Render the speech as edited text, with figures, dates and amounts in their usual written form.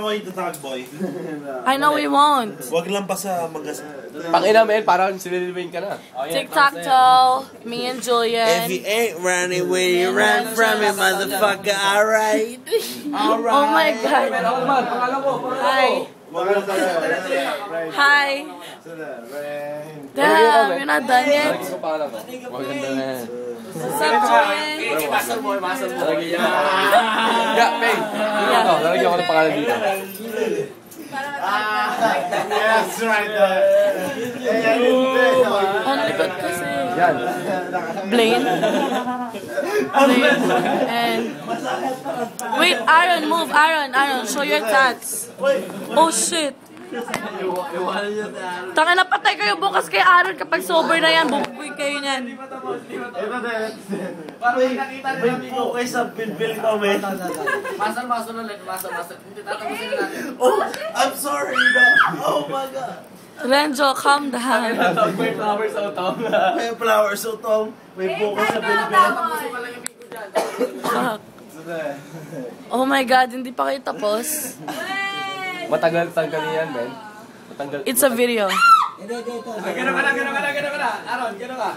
mo yung tatag, boy. I know we won't. Wag lang pa sa magas. Pangina, men, parang sinililwain ka na. Tic-tac-toe, me and Julian. If you ain't running, when you run from it, motherfucker, alright? Oh my God. Hi. Hi. Damn, you're not done yet? Maganda na yan. What's up, Julian? Yeah, Peng. Ito, lalagyan ko ng pangalan dito. Yes, right there. Ang likod kasi. Yan. Blaine. Blaine. And... Wait, Aaron, move. Aaron, show your tats. Oh, shit. Tanga na, patay kayo bukas kay Aaron kapag sober na yan. Bubuhay kayo niyan. May po kayo sa bilbil ko, man. Masal ulit. Hindi tatapusin na natin. Oh, I'm sorry, na. Oh my God. Renjo, calm down. May flowers sa utong. May flowers, so Tom. May po kayo sa bilbil. Fuck. Oh my God, hindi pa kayo tapos. Matagal yan, men. It's a video. Gano'n ka na. Aron, gano'n ka.